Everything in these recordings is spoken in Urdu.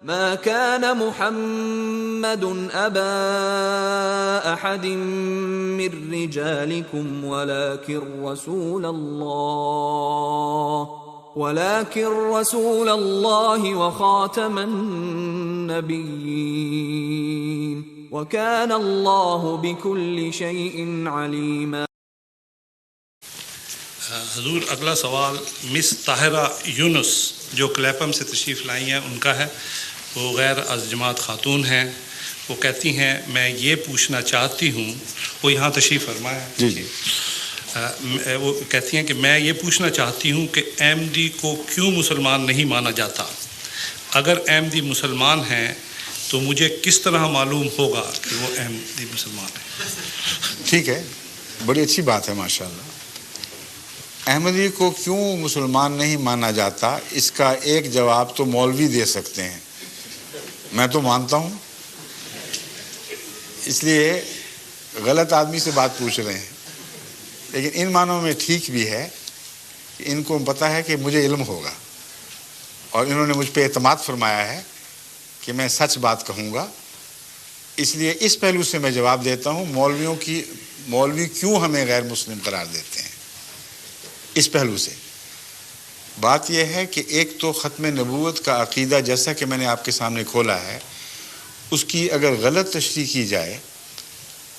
ما كان محمد أبا أحد من رجالكم ولكن رسول الله وخاتم النبيين وكان الله بكل شيء عليما. حضور اگلا سوال مس طاہرہ یونس جو کلیپم سے تشریف لائی ہیں ان کا ہے. وہ غیر از جماعت خاتون ہیں. وہ کہتی ہیں میں یہ پوچھنا چاہتی ہوں، وہ یہاں تشریف فرما ہے جی وہ کہتی ہیں کہ میں یہ پوچھنا چاہتی ہوں کہ احمدی کو کیوں مسلمان نہیں مانا جاتا؟ اگر احمدی مسلمان ہیں تو مجھے کس طرح معلوم ہوگا کہ وہ احمدی مسلمان ہیں؟ ٹھیک ہے، بڑی اچھی بات ہے ماشاءاللہ. احمدی کو کیوں مسلمان نہیں مانا جاتا، اس کا ایک جواب تو مولوی دے سکتے ہیں. میں تو مانتا ہوں، اس لیے غلط آدمی سے بات پوچھ رہے ہیں. لیکن ان معنوں میں ٹھیک بھی ہے کہ ان کو پتہ ہے کہ مجھے علم ہوگا، اور انہوں نے مجھ پہ اعتماد فرمایا ہے کہ میں سچ بات کہوں گا. اس لیے اس پہلو سے میں جواب دیتا ہوں مولوی کیوں ہمیں غیر مسلم قرار دیتے ہیں. اس پہلو سے بات یہ ہے کہ ایک تو ختم نبوت کا عقیدہ جیسا کہ میں نے آپ کے سامنے کھولا ہے، اس کی اگر غلط تشریح کی جائے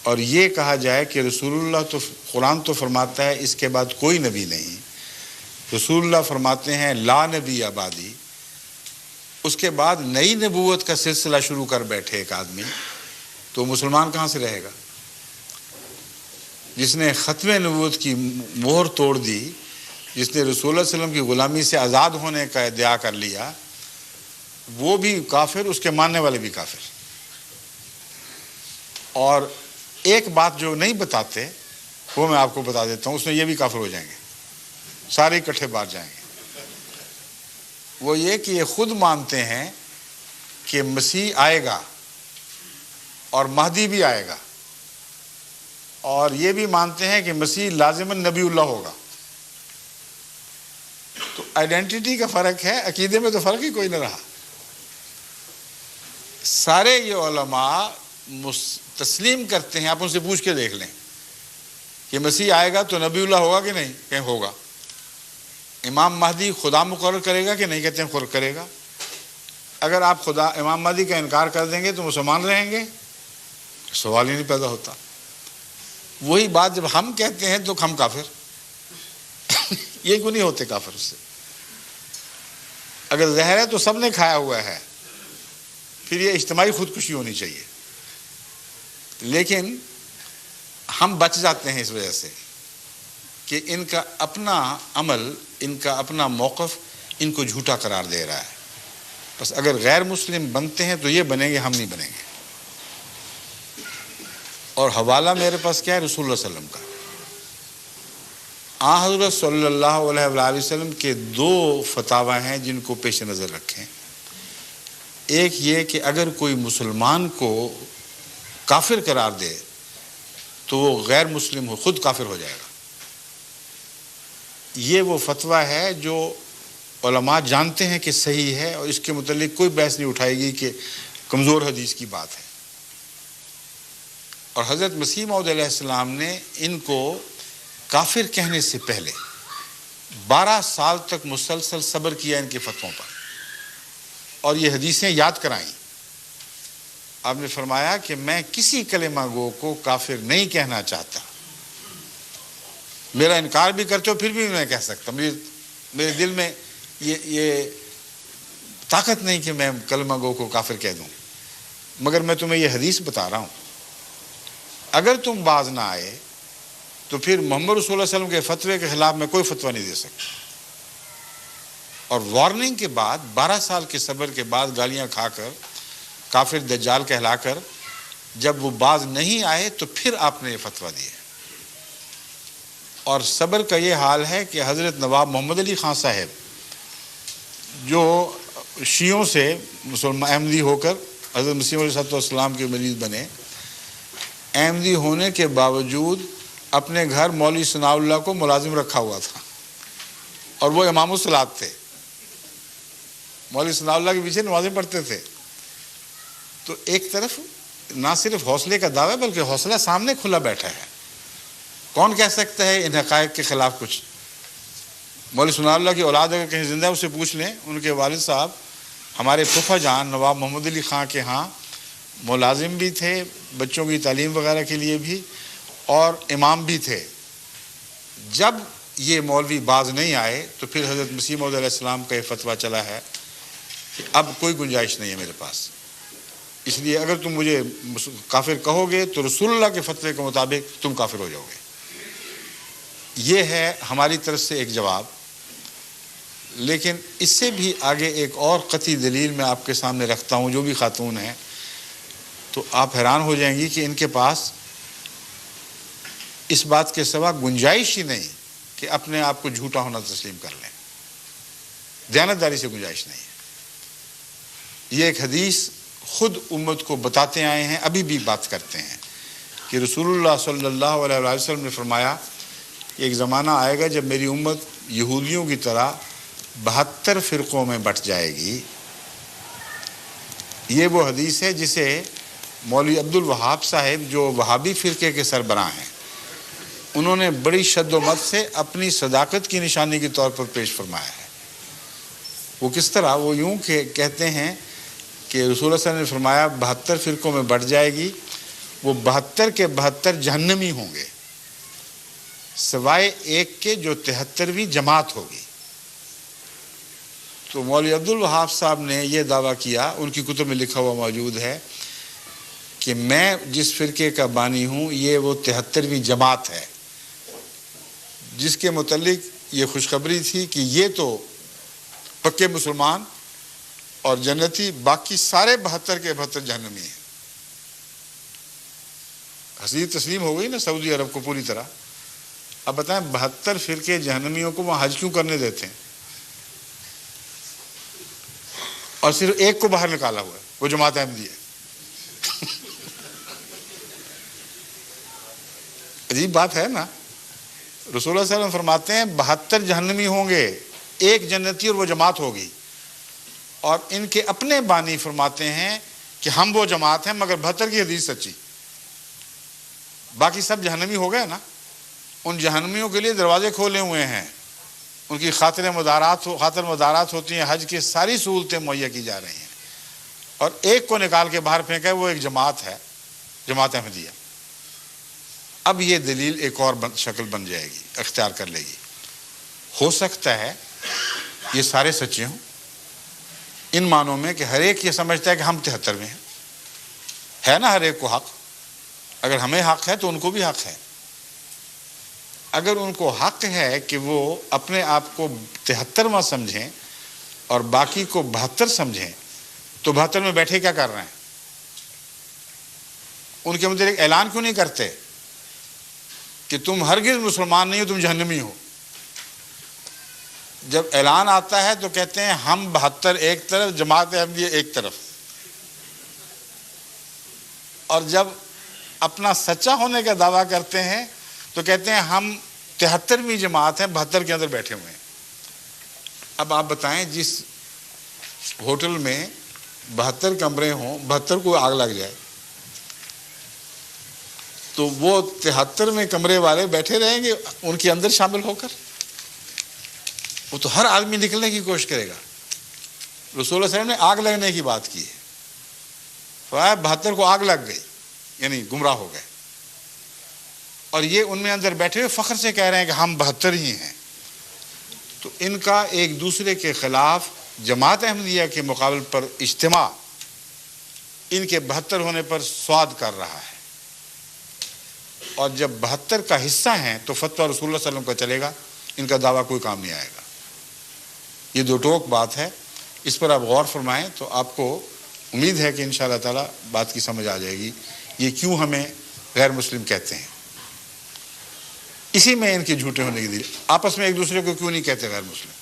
اور یہ کہا جائے کہ رسول اللہ تو قرآن تو فرماتا ہے اس کے بعد کوئی نبی نہیں، رسول اللہ فرماتے ہیں لا نبی آبادی، اس کے بعد نئی نبوت کا سلسلہ شروع کر بیٹھے ایک آدمی، تو مسلمان کہاں سے رہے گا؟ جس نے ختم نبوت کی مہر توڑ دی، جس نے رسول اللہ صلی اللہ علیہ وسلم کی غلامی سے آزاد ہونے کا ادعا کر لیا، وہ بھی کافر، اس کے ماننے والے بھی کافر. اور ایک بات جو نہیں بتاتے وہ میں آپ کو بتا دیتا ہوں، اس میں یہ بھی کافر ہو جائیں گے، سارے اکٹھے باہر جائیں گے. وہ یہ کہ یہ خود مانتے ہیں کہ مسیح آئے گا اور مہدی بھی آئے گا، اور یہ بھی مانتے ہیں کہ مسیح لازماً نبی اللہ ہوگا. تو آئیڈینٹی کا فرق ہے، عقیدے میں تو فرق ہی کوئی نہ رہا. سارے یہ علماء تسلیم کرتے ہیں، آپ ان سے پوچھ کے دیکھ لیں کہ مسیح آئے گا تو نبی اللہ ہوگا کہ نہیں؟ کہ ہوگا. امام مہدی خدا مقرر کرے گا کہ نہیں؟ کہتے ہیں کرے گا. اگر آپ امام مہدی کا انکار کر دیں گے تو مسلمان رہیں گے؟ سوال ہی نہیں پیدا ہوتا. وہی بات جب ہم کہتے ہیں تو ہم کافر یہ کیوں نہیں ہوتے کافر اس سے؟ اگر زہر ہے تو سب نے کھایا ہوا ہے، پھر یہ اجتماعی خودکشی ہونی چاہیے. لیکن ہم بچ جاتے ہیں اس وجہ سے کہ ان کا اپنا عمل، ان کا اپنا موقف ان کو جھوٹا قرار دے رہا ہے. بس اگر غیر مسلم بنتے ہیں تو یہ بنیں گے، ہم نہیں بنیں گے. اور حوالہ میرے پاس کیا ہے؟ رسول اللہ صلی اللہ علیہ وسلم کا. حضرت صلی اللہ علیہ وآلہ وسلم کے دو فتاوی ہیں جن کو پیش نظر رکھیں. ایک یہ کہ اگر کوئی مسلمان کو کافر قرار دے تو وہ غیر مسلم ہو، خود کافر ہو جائے گا. یہ وہ فتویٰ ہے جو علماء جانتے ہیں کہ صحیح ہے، اور اس کے متعلق کوئی بحث نہیں اٹھائے گی کہ کمزور حدیث کی بات ہے. اور حضرت مسیح موعود علیہ السلام نے ان کو کافر کہنے سے پہلے 12 سال تک مسلسل صبر کیا ان کے فتووں پر، اور یہ حدیثیں یاد کرائیں. آپ نے فرمایا کہ میں کسی کلمہ گو کو کافر نہیں کہنا چاہتا، میرا انکار بھی کرتے ہو پھر بھی میں کہہ سکتا، میرے دل میں یہ طاقت نہیں کہ میں کلمہ گو کو کافر کہہ دوں. مگر میں تمہیں یہ حدیث بتا رہا ہوں، اگر تم باز نہ آئے تو پھر محمد رسول اللہ علیہ وسلم کے فتوے کے خلاف میں کوئی فتویٰ نہیں دے سکتا. اور وارننگ کے بعد 12 سال کے صبر کے بعد گالیاں کھا کر کافر دجال کہلا کر جب وہ باز نہیں آئے تو پھر آپ نے یہ فتویٰ دیا. اور صبر کا یہ حال ہے کہ حضرت نواب محمد علی خان صاحب جو شیعوں سے مسلمان احمدی ہو کر حضرت مسیح علیہ السلام کے مرید بنے، احمدی ہونے کے باوجود اپنے گھر مولوی ثناء اللہ کو ملازم رکھا ہوا تھا، اور وہ امام الصلاۃ تھے. مولوی ثناء اللہ کے پیچھے نمازیں پڑھتے تھے. تو ایک طرف نہ صرف حوصلے کا دعویٰ بلکہ حوصلہ سامنے کھلا بیٹھا ہے. کون کہہ سکتا ہے ان حقائق کے خلاف کچھ؟ مولوی ثناء اللہ کی اولاد اگر کہیں زندہ اس سے پوچھ لیں، ان کے والد صاحب ہمارے پھوپھا جان نواب محمد علی خان کے ہاں ملازم بھی تھے بچوں کی تعلیم وغیرہ کے لیے بھی، اور امام بھی تھے. جب یہ مولوی باز نہیں آئے تو پھر حضرت مسیح موعود علیہ السلام کا یہ فتویٰ چلا ہے کہ اب کوئی گنجائش نہیں ہے میرے پاس. اس لیے اگر تم مجھے کافر کہو گے تو رسول اللہ کے فتوے کے مطابق تم کافر ہو جاؤ گے. یہ ہے ہماری طرف سے ایک جواب. لیکن اس سے بھی آگے ایک اور قطعی دلیل میں آپ کے سامنے رکھتا ہوں، جو بھی خاتون ہیں تو آپ حیران ہو جائیں گی کہ ان کے پاس اس بات کے سوا گنجائش ہی نہیں کہ اپنے آپ کو جھوٹا ہونا تسلیم کر لیں. دیانتداری سے گنجائش نہیں ہے. یہ ایک حدیث خود امت کو بتاتے آئے ہیں، ابھی بھی بات کرتے ہیں کہ رسول اللہ صلی اللہ علیہ وسلم نے فرمایا ایک زمانہ آئے گا جب میری امت یہودیوں کی طرح 72 فرقوں میں بٹ جائے گی. یہ وہ حدیث ہے جسے مولوی عبد الوہاب صاحب جو وہابی فرقے کے سربراہ ہیں انہوں نے بڑی شد و مت سے اپنی صداقت کی نشانی کے طور پر پیش فرمایا ہے. وہ کس طرح؟ وہ یوں کہ کہتے ہیں کہ رسول اللہ صلی اللہ علیہ وسلم نے فرمایا 72 فرقوں میں بٹ جائے گی، وہ 72 کے 72 جہنمی ہوں گے سوائے ایک کے جو 73ویں جماعت ہوگی. تو مولوی عبد الوہاب صاحب نے یہ دعویٰ کیا، ان کی کتب میں لکھا ہوا موجود ہے کہ میں جس فرقے کا بانی ہوں یہ وہ 73ویں جماعت ہے جس کے متعلق یہ خوشخبری تھی کہ یہ تو پکے مسلمان اور جنتی، باقی سارے 72 کے 72 جہنمی ہیں. حدیث تسلیم ہو گئی نا سعودی عرب کو پوری طرح. اب بتائیں 72 فرقے جہنمیوں کو وہاں حج کیوں کرنے دیتے ہیں اور صرف ایک کو باہر نکالا ہوا ہے، وہ جماعت احمدیہ ہے. عجیب بات ہے نا. رسول اللہ صلی اللہ علیہ وسلم فرماتے ہیں 72 جہنمی ہوں گے، ایک جنتی اور وہ جماعت ہوگی. اور ان کے اپنے بانی فرماتے ہیں کہ ہم وہ جماعت ہیں مگر 72 کی حدیث سچی، باقی سب جہنمی ہو گئے نا. ان جہنمیوں کے لیے دروازے کھولے ہوئے ہیں، ان کی خاطر مدارات ہوتی ہیں، حج کی ساری سہولتیں مہیا کی جا رہی ہیں، اور ایک کو نکال کے باہر پھینکا ہے، وہ ایک جماعت ہے، جماعت احمدیہ. اب یہ دلیل ایک اور شکل بن جائے گی، اختیار کر لے گی. ہو سکتا ہے یہ سارے سچے ہوں ان معنوں میں کہ ہر ایک یہ سمجھتا ہے کہ ہم 73 میں ہیں. ہے نا ہر ایک کو حق. اگر ہمیں حق ہے تو ان کو بھی حق ہے. اگر ان کو حق ہے کہ وہ اپنے آپ کو 73واں سمجھیں اور باقی کو 72 سمجھیں تو 72 میں بیٹھے کیا کر رہے ہیں؟ ان کے متعلق اعلان کیوں نہیں کرتے کہ تم ہرگز مسلمان نہیں ہو، تم جہنمی ہو؟ جب اعلان آتا ہے تو کہتے ہیں ہم 72 ایک طرف، جماعت احمدیہ ایک طرف. اور جب اپنا سچا ہونے کا دعویٰ کرتے ہیں تو کہتے ہیں ہم 73ویں جماعت ہیں، 72 کے اندر بیٹھے ہوئے ہیں. اب آپ بتائیں جس ہوٹل میں 72 کمرے ہوں، 72 کو آگ لگ جائے تو وہ 73ویں کمرے والے بیٹھے رہیں گے ان کے اندر شامل ہو کر؟ وہ تو ہر آدمی نکلنے کی کوشش کرے گا. رسول اللہ صلی اللہ علیہ وسلم نے آگ لگنے کی بات کی ہے. 72 کو آگ لگ گئی یعنی گمراہ ہو گئے، اور یہ ان میں اندر بیٹھے ہوئے فخر سے کہہ رہے ہیں کہ ہم 72 ہی ہیں. تو ان کا ایک دوسرے کے خلاف جماعت احمدیہ کے مقابل پر اجتماع ان کے 72 ہونے پر سواد کر رہا ہے. اور جب 72 کا حصہ ہیں تو فتویٰ رسول اللہ صلی اللہ علیہ وسلم کا چلے گا، ان کا دعویٰ کوئی کام نہیں آئے گا. یہ دو ٹوک بات ہے، اس پر آپ غور فرمائیں تو آپ کو امید ہے کہ انشاءاللہ تعالی بات کی سمجھ آ جائے گی یہ کیوں ہمیں غیر مسلم کہتے ہیں. اسی میں ان کے جھوٹے ہونے کی دلیل. آپس میں ایک دوسرے کو کیوں نہیں کہتے غیر مسلم؟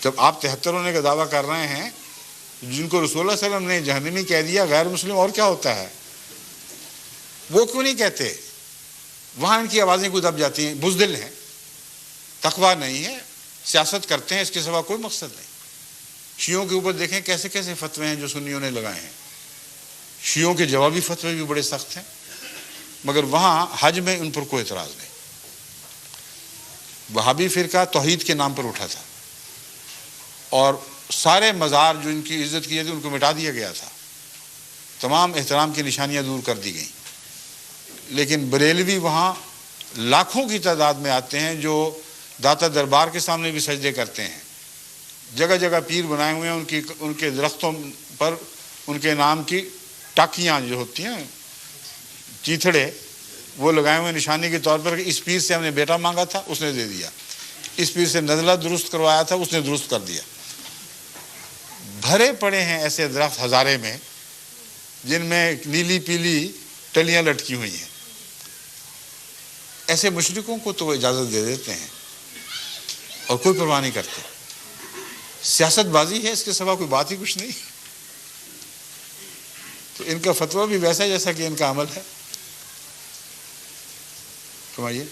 جب آپ 73 ہونے کا دعویٰ کر رہے ہیں، جن کو رسول اللہ صلی اللہ علیہ وسلم نے جہنمی کہہ دیا، غیر مسلم اور کیا ہوتا ہے؟ وہ کیوں نہیں کہتے؟ وہاں ان کی آوازیں کوئی دب جاتی ہیں. بزدل ہیں، تقویٰ نہیں ہے، سیاست کرتے ہیں، اس کے سوا کوئی مقصد نہیں. شیعوں کے اوپر دیکھیں کیسے کیسے فتوے ہیں جو سنیوں نے لگائے ہیں. شیعوں کے جوابی فتوے بھی بڑے سخت ہیں، مگر وہاں حج میں ان پر کوئی اعتراض نہیں. وہابی فرقہ توحید کے نام پر اٹھا تھا اور سارے مزار جو ان کی عزت کی جاتی ان کو مٹا دیا گیا تھا، تمام احترام کی نشانیاں دور کر دی گئیں. لیکن بریلوی وہاں لاکھوں کی تعداد میں آتے ہیں جو داتا دربار کے سامنے بھی سجدے کرتے ہیں. جگہ جگہ پیر بنائے ہوئے ہیں، ان کے درختوں پر ان کے نام کی ٹاکیاں جو ہوتی ہیں چیتھڑے وہ لگائے ہوئے نشانی کے طور پر کہ اس پیر سے ہم نے بیٹا مانگا تھا اس نے دے دیا، اس پیر سے نزلہ درست کروایا تھا اس نے درست کر دیا. بھرے پڑے ہیں ایسے درخت ہزارے میں جن میں نیلی پیلی ٹلیاں لٹکی ہوئی ہیں. ایسے مشرکوں کو تو وہ اجازت دے دیتے ہیں اور کوئی پرواہ نہیں کرتے. سیاست بازی ہے، اس کے سوا کوئی بات ہی کچھ نہیں. تو ان کا فتویٰ بھی ویسا جیسا کہ ان کا عمل ہے. فرمائیے.